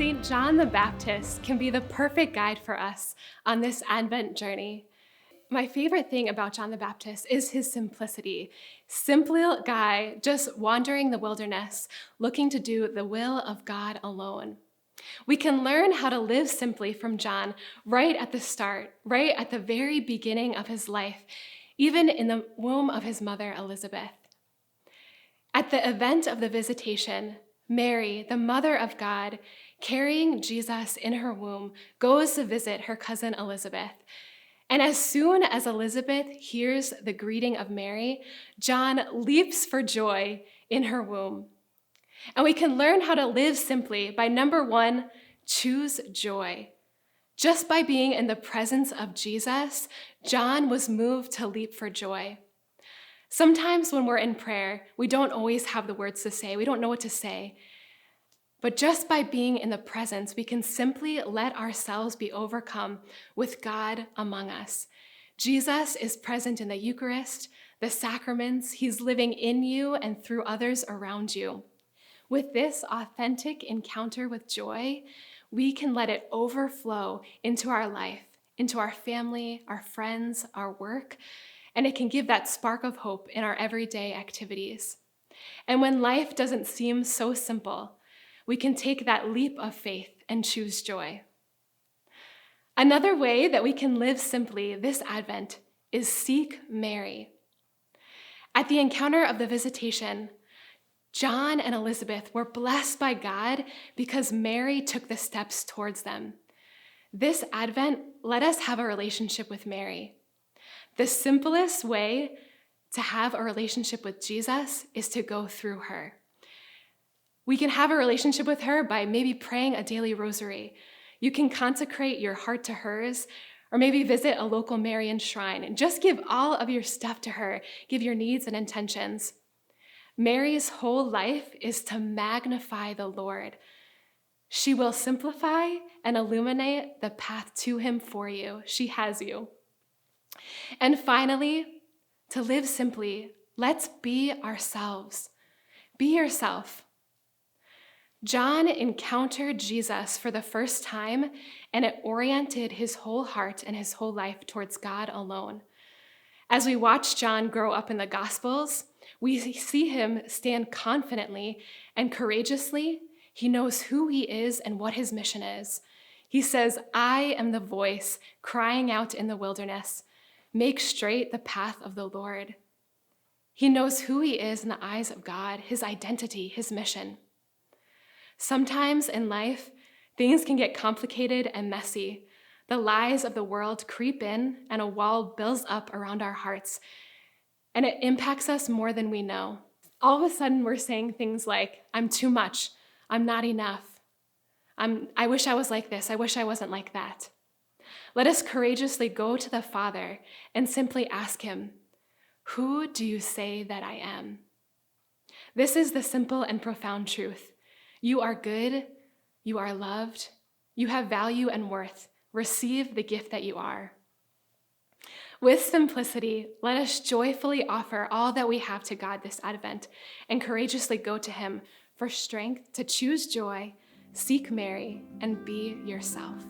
St. John the Baptist can be the perfect guide for us on this Advent journey. My favorite thing about John the Baptist is his simplicity. Simple guy just wandering the wilderness, looking to do the will of God alone. We can learn how to live simply from John right at the start, right at the very beginning of his life, even in the womb of his mother, Elizabeth. At the event of the visitation, Mary, the mother of God, carrying Jesus in her womb, goes to visit her cousin Elizabeth. And as soon as Elizabeth hears the greeting of Mary, John leaps for joy in her womb. And we can learn how to live simply by, number one, choose joy. Just by being in the presence of Jesus, John was moved to leap for joy. Sometimes when we're in prayer, we don't always have the words to say. We don't know what to say. But just by being in the presence, we can simply let ourselves be overcome with God among us. Jesus is present in the Eucharist, the sacraments. He's living in you and through others around you. With this authentic encounter with joy, we can let it overflow into our life, into our family, our friends, our work, and it can give that spark of hope in our everyday activities. And when life doesn't seem so simple, we can take that leap of faith and choose joy. Another way that we can live simply this Advent is seek Mary. At the encounter of the visitation, John and Elizabeth were blessed by God because Mary took the steps towards them. This Advent, let us have a relationship with Mary. The simplest way to have a relationship with Jesus is to go through her. We can have a relationship with her by maybe praying a daily rosary. You can consecrate your heart to hers, or maybe visit a local Marian shrine and just give all of your stuff to her. Give your needs and intentions. Mary's whole life is to magnify the Lord. She will simplify and illuminate the path to him for you. She has you. And finally, to live simply, let's be ourselves. Be yourself. John encountered Jesus for the first time, and it oriented his whole heart and his whole life towards God alone. As we watch John grow up in the Gospels, we see him stand confidently and courageously. He knows who he is and what his mission is. He says, "I am the voice crying out in the wilderness. Make straight the path of the Lord." He knows who he is in the eyes of God, his identity, his mission. Sometimes in life, things can get complicated and messy. The lies of the world creep in, and a wall builds up around our hearts, and it impacts us more than we know. All of a sudden, we're saying things like, "I'm too much. I'm not enough. I wish I was like this. I wish I wasn't like that." Let us courageously go to the Father and simply ask him, "Who do you say that I am?" This is the simple and profound truth. You are good. You are loved. You have value and worth. Receive the gift that you are. With simplicity, let us joyfully offer all that we have to God this Advent and courageously go to him for strength to choose joy, seek Mary, and be yourself.